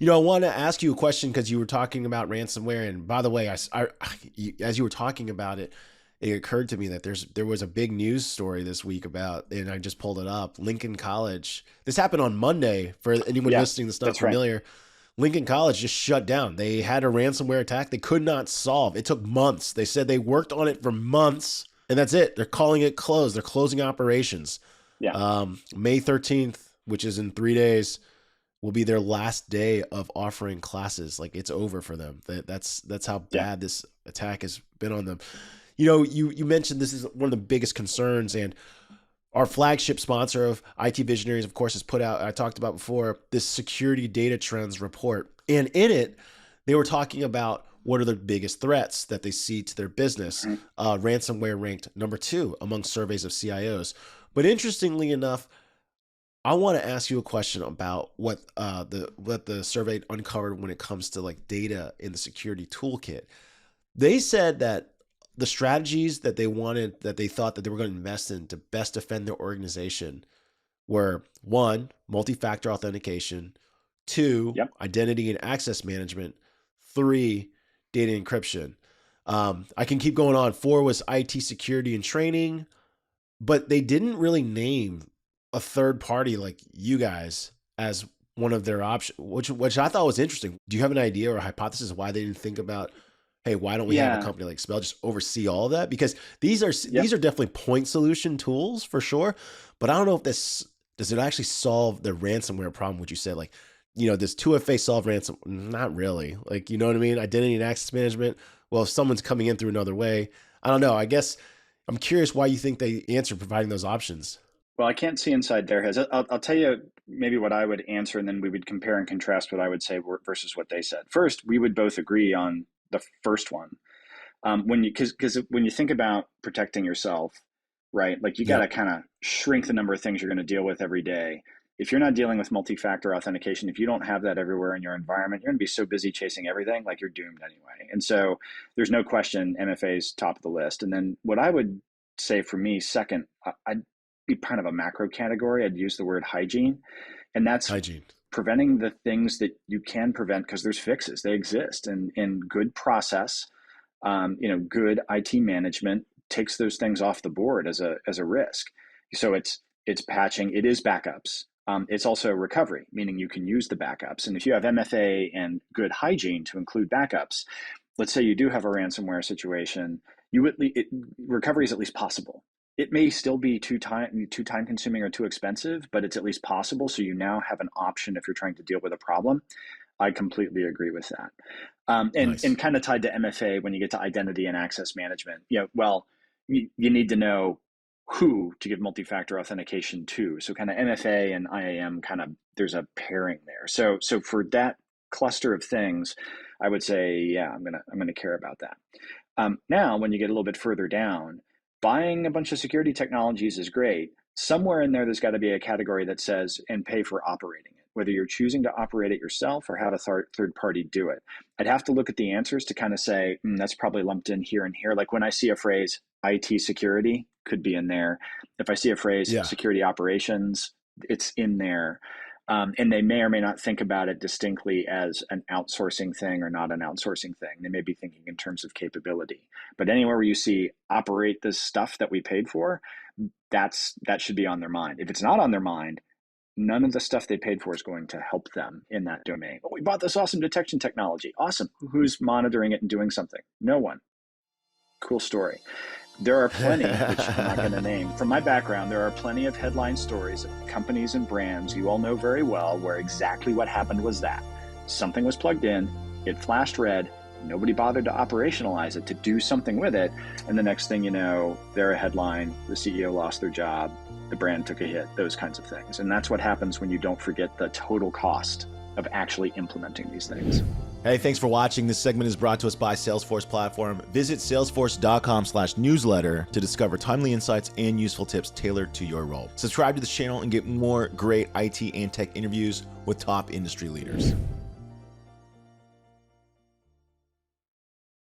I want to ask you a question because you were talking about ransomware. And by the way, as you were talking about it, it occurred to me that there was a big news story this week about, and I just pulled it up. Lincoln College. This happened on Monday for anyone Yeah, listening that's not that's right. familiar. Lincoln College just shut down. They had a ransomware attack they could not solve. It took months. They said they worked on it for months, and that's it. They're calling it closed. They're closing operations. Yeah, May 13th, which is in 3 days, will be their last day of offering classes. Like it's over for them. That's how yeah, bad this attack has been on them. You mentioned this is one of the biggest concerns, and our flagship sponsor of IT Visionaries, of course, has put out, I talked about before, this security data trends report. And in it, they were talking about what are the biggest threats that they see to their business. mhm, Ransomware ranked number 2 among surveys of CIOs. But interestingly enough, I want to ask you a question about what the survey uncovered when it comes to like data in the security toolkit. They said that the strategies that they thought that they were going to invest in to best defend their organization were: one, multi-factor authentication; two, yep. identity and access management; three, data encryption. I can keep going on. Four was IT security and training, but they didn't really name a third party like you guys as one of their options, which I thought was interesting. Do you have an idea or a hypothesis of why they didn't think about, hey, why don't we have a Yeah, company like Expel just oversee all of that? Because these are yep. these are definitely point solution tools for sure, but I don't know if this does it actually solve the ransomware problem. Would you say like, does 2FA solve ransom? Not really. Like, you know what I mean? Identity and access management. Well, if someone's coming in through another way, I don't know. I guess I'm curious why you think they answer providing those options. Well, I can't see inside their heads. I'll tell you maybe what I would answer, and then we would compare and contrast what I would say versus what they said. First, we would both agree on the first one. When you because when you think about protecting yourself, right? Like you got to Yep. kind of shrink the number of things you're going to deal with every day. If you're not dealing with multi-factor authentication, if you don't have that everywhere in your environment, you're going to be so busy chasing everything, like you're doomed anyway. And so there's no question MFA is top of the list. And then what I would say for me, second, I'd be kind of a macro category. I'd use the word hygiene, and that's Hygiene. preventing the things that you can prevent because there's fixes. They exist, and in good process, good IT management takes those things off the board as a risk. So it's patching. It is backups. It's also recovery, meaning you can use the backups. And if you have MFA and good hygiene to include backups, let's say you do have a ransomware situation, recovery is at least possible. It may still be too time consuming or too expensive, but it's at least possible. So you now have an option if you're trying to deal with a problem. I completely agree with that. And Nice. kind of tied to MFA, when you get to identity and access management, you need to know who to give multi-factor authentication to. So kind of MFA and IAM, kind of there's a pairing there. So for that cluster of things, I would say, yeah, I'm gonna care about that. Now, when you get a little bit further down, buying a bunch of security technologies is great. Somewhere in there's got to be a category that says and pay for operating it, whether you're choosing to operate it yourself or have a third party do it. I'd have to look at the answers to kind of say, that's probably lumped in here and here. Like when I see a phrase IT security, could be in there. If I see a phrase Yeah. security operations, it's in there. And they may or may not think about it distinctly as an outsourcing thing or not an outsourcing thing. They may be thinking in terms of capability. But anywhere where you see operate this stuff that we paid for, that should be on their mind. If it's not on their mind, none of the stuff they paid for is going to help them in that domain. Oh, we bought this awesome detection technology. Awesome. Who's monitoring it and doing something? No one. Cool story. There are plenty, which I'm not going to name. From my background, there are plenty of headline stories of companies and brands you all know very well where exactly what happened was that something was plugged in, it flashed red, nobody bothered to operationalize it, to do something with it, and the next thing you know, they're a headline, the CEO lost their job, the brand took a hit, those kinds of things. And that's what happens when you don't forget the total cost of actually implementing these things. Hey, thanks for watching. This segment is brought to us by Salesforce Platform. Visit salesforce.com/newsletter to discover timely insights and useful tips tailored to your role. Subscribe to this channel and get more great IT and tech interviews with top industry leaders.